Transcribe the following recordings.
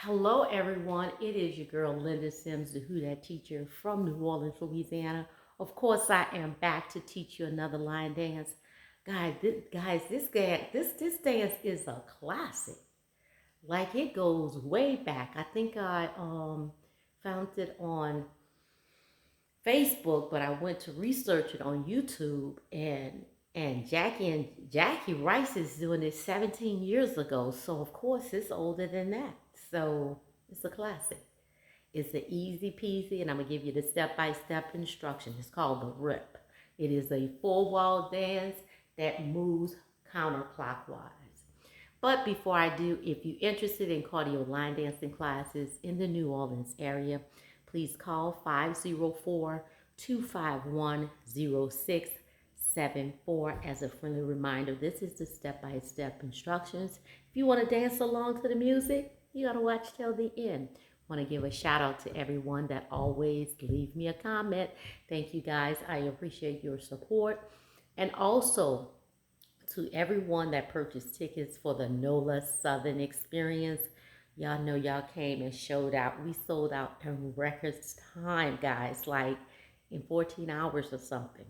Hello, everyone. It is your girl, Linda Sims, the Who Dat teacher from New Orleans, Louisiana. Of course, I am back to teach you another line dance. This dance is a classic. Like it goes way back. I think I found it on Facebook, but I went to research it on YouTube, and Jackie Rice is doing it 17 years ago. So of course it's older than that. So it's a classic. It's an easy peasy, and I'm gonna give you the step-by-step instruction. It's called the rip. It is a full wall dance that moves counterclockwise. But before I do, if you're interested in cardio line dancing classes in the New Orleans area, please call 504-251-0674. As a friendly reminder, this is the step-by-step instructions. If you want to dance along to the music, you gotta watch till the end. Want to give a shout out to everyone that always leave me a comment. Thank you guys. I appreciate your support. And also to everyone that purchased tickets for the NOLA Southern Experience. Y'all know y'all came and showed out. We sold out in records time, guys, like in 14 hours or something.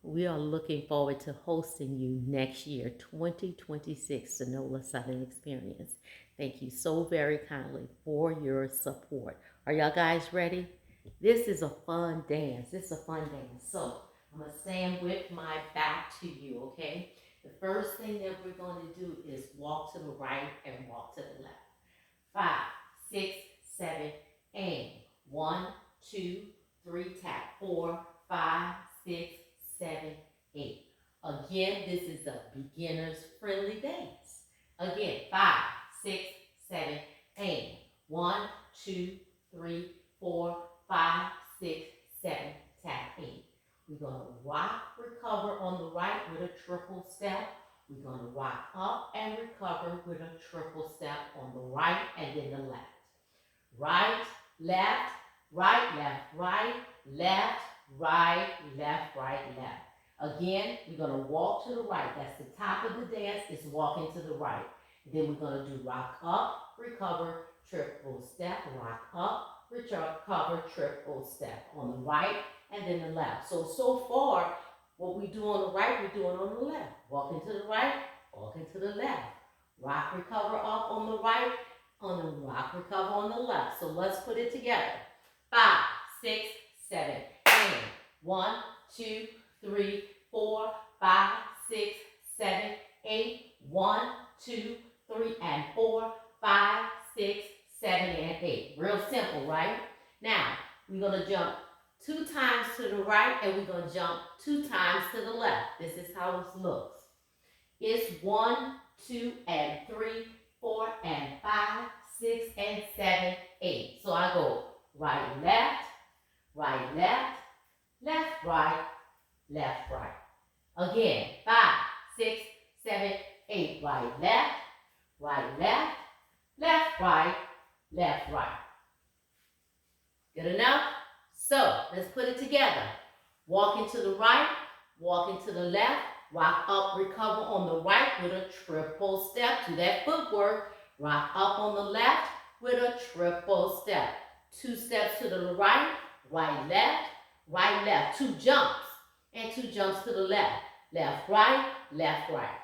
We are looking forward to hosting you next year, 2026, the NOLA Southern Experience. Thank you so very kindly for your support. Are y'all guys ready? This is a fun dance. This is a fun dance. So I'm going to stand with my back to you, okay? The first thing that we're going to do is walk to the right and walk to the left. 5, 6, 7, and 1, 2, 3, tap. 4, 5, 6, 7, 8. Again, this is a beginner's friendly dance. Again, 5, 6, 7, and 1, 2, 3, 4, 5, 6, 7, tap 8. We're going to rock, recover on the right with a triple step. We're going to rock up and recover with a triple step on the right and then the left. Right, left, right, left, right, left, right, left, right, left. Again, we're going to walk to the right. That's the top of the dance, is walking to the right. Then we're going to do rock up, recover, triple step, rock up, recover, triple step on the right and then the left. So far, what we do on the right, we're doing on the left. Walking to the right, walking to the left. Rock, recover up on the right, on the rock, recover on the left. So let's put it together. 5, 6, 7, and 1, 2, 3, 4, 5, 6, 7, 8. 1, 2, 3, and 4, 5, 6, 7, and 8. Real simple, right? Now, we're going to jump 2 times to the right, and we're going to jump 2 times to the left. This is how it looks. It's 1, 2, and 3, 4, and 5, 6, and 7, 8. So I go right, left, left, left, right, left, right. Again, 5, 6, 7, 8. Right, left, left, left, right, left, right. Good enough? So let's put it together. Walking to the right, walking to the left, rock up, recover on the right with a triple step. Do that footwork. Rock up on the left with a triple step. 2 steps to the right, right, left. 2 jumps and 2 jumps to the left. Left, right, left, right.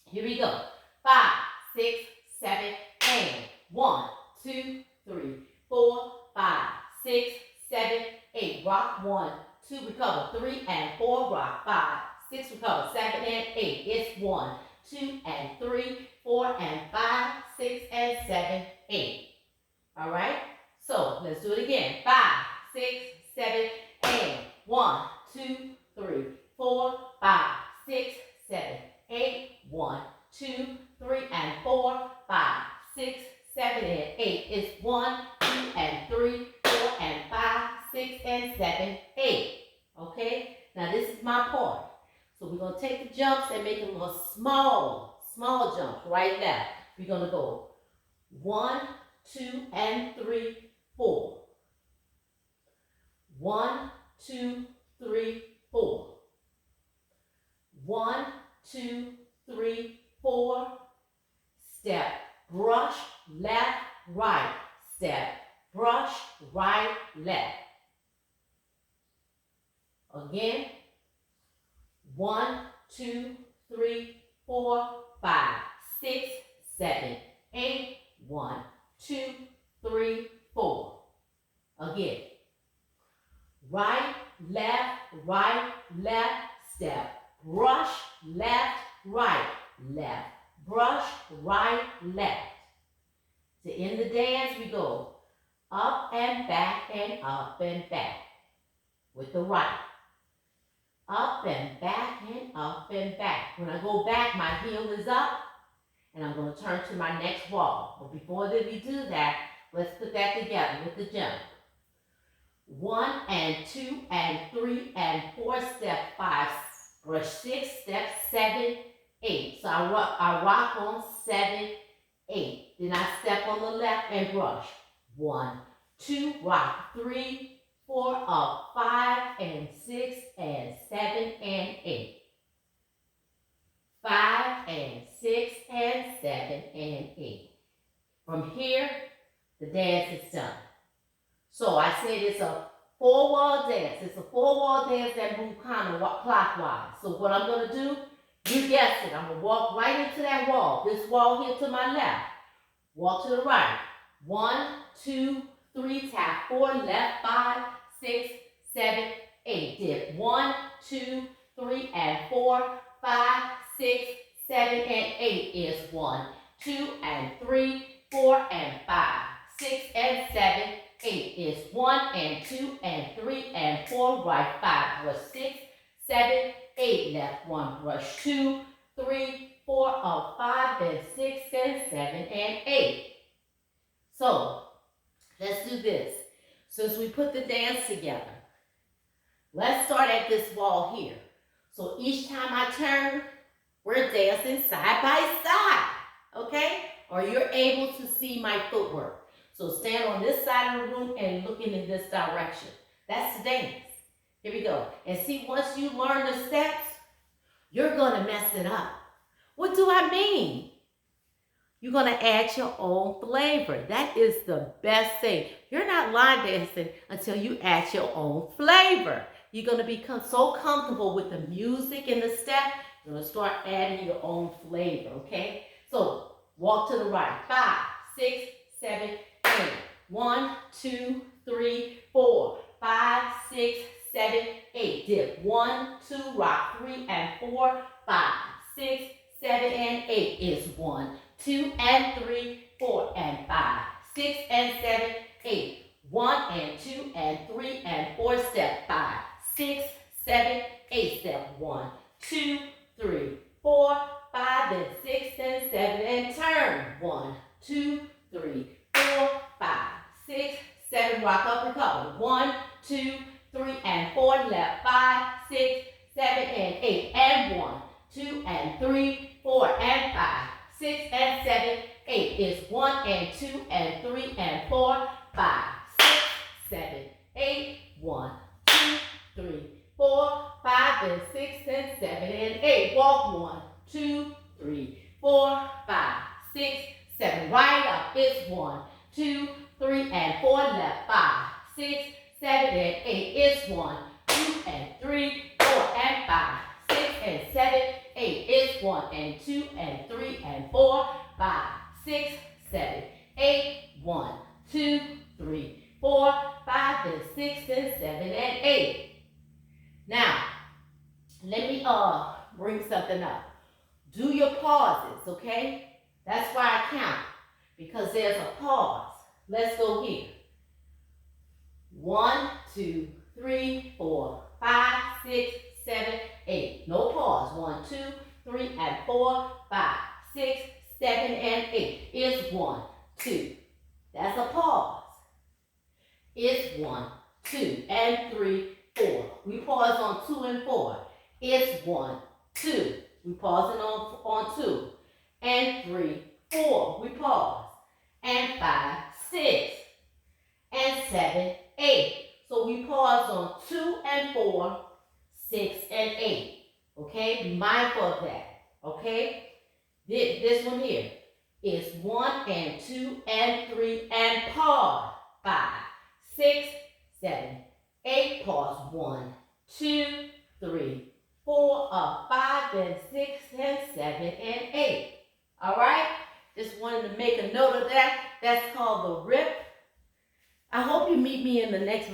Here we go. 5, 6, 7, and 1, 2, 3, 4, 5, 6, 7, 8. Rock 1, 2, recover 3 and 4. Rock 5, 6, recover 7 and 8. It's 1, 2, and 3, 4, and 5, 6, and 7, 8. All right. So let's do it again. 5, 6, 7, and 1, 2, 3, 4, 5, 6, 7, 8. 1, 2, 3, and 4, 5, 6, 7, and 8. It's 1, 2, and 3, 4, and 5, 6, and 7, 8. Okay? Now this is my part. So we're going to take the jumps and make them a small jumps. Right, left. We're going to go 1, 2, and 3, 4. 1, 2, 3, 4. 1, 2, 3, 4. Step, brush, left, right. Step, brush, right, left. Again. 1, 2, 3, 4, 5, 6, 7, 8. 1, 2, 3, 4. Again. Right, left, step. Brush, left, right, left. Brush, right, left. To end the dance, we go up and back and up and back with the right. Up and back and up and back. When I go back, my heel is up, and I'm going to turn to my next wall. But before we do that, let's put that together with the jump. 1 and 2 and 3 and 4, step 5, brush 6, step 7, 8. So I rock on 7, 8. Then I step on the left and brush. 1, 2, rock 3, 4, up 5 and 6 and 7 and 8. 5 and 6 and 7 and 8. From here, the dance is done. So I said it's a 4-wall dance. It's a 4-wall dance that moves kind of clockwise. So what I'm going to do, you guessed it, I'm going to walk right into that wall. This wall here to my left. Walk to the right. 1, 2, 3, tap 4, left 5, 6, 7, 8. Dip 1, 2, 3, and 4, 5, 6, 7, and 8 is 1, 2, and 3, 4, and 5, 6, and 7, 8 is 1, and 2, and 3, and 4, right 5, brush 6, 7, 8, left 1, brush 2, 3, 4, up 5, and 6, and 7, and 8. So, let's do this. Since we put the dance together, let's start at this wall here. So each time I turn, we're dancing side by side, okay? Or you're able to see my footwork. So stand on this side of the room and looking in this direction. That's the dance. Here we go. And see, once you learn the steps, you're going to mess it up. What do I mean? You're going to add your own flavor. That is the best thing. You're not line dancing until you add your own flavor. You're going to become so comfortable with the music and the step, you're going to start adding your own flavor, okay? So, walk to the right. 5, 6, 7, 8. 1, 2, 3, 4, 5, 6, 7, 8. Dip 1, 2, rock 3 and 4, 5, 6, 7, and 8 is 1, 2, and 3, 4, and 5, 6, and 7, 8. 1, and 2, and 3, and 4, step 5, 6, 7, 8, step 1, 2, 3, 4, 5, and 6, and 7, and turn. 1, 2, 3, 4, 5, 6, 7, rock up and cover. 1, 2, 3, and 4, left 5, 6, 7, and 8, and 1, 2, and 3, 4, and 5, 6, and 7, 8 is 1, and 2, and 3, and 4, 5, 6, 7, 8, 1, 2, 3, 4, 5, and 6, and 7, and 8. Walk 1, 2, 3, 4, 5, 6, 7. Right up. It's 1, 2, 3, and 4. Left 5, 6, 7, and 8. It's 1, 2, and 3, 4, and 5, 6, and 7, 8. It's 1, and 2, and 3, and 4, 5, 6, 7, 8. 1, 2, 3, 4, 5, and 6, and 7, and 8. Now, let me bring something up. Do your pauses, okay? That's why I count, because there's a pause. Let's go here. 1, 2, 3, 4, 5, 6, 7, 8. No pause. 1, 2, 3, and 4, 5, 6, 7, and 8. It's 1, 2. That's a pause. It's 1, 2, and 3, 4. We pause on 2 and 4. It's 1, 2. We pausing on 2. And 3, 4. We pause. And 5, 6. And 7, 8. So we pause on 2 and 4, 6 and 8. Okay? Be mindful of that. Okay? This one here. is 1 and 2 and 3 and pause. 5, 6, 7, 8, pause. 1, 2, 3, 4, 5 and 6 and 7 and 8. All right? Just wanted to make a note of that. That's called the rip. I hope you meet me in the next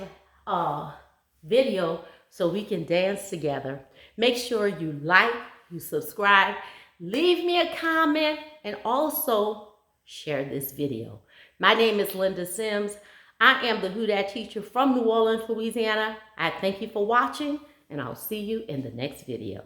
video so we can dance together. Make sure you like, you subscribe, leave me a comment, and also share this video. My name is Linda Sims. I am the Who Dat teacher from New Orleans, Louisiana. I thank you for watching, and I'll see you in the next video.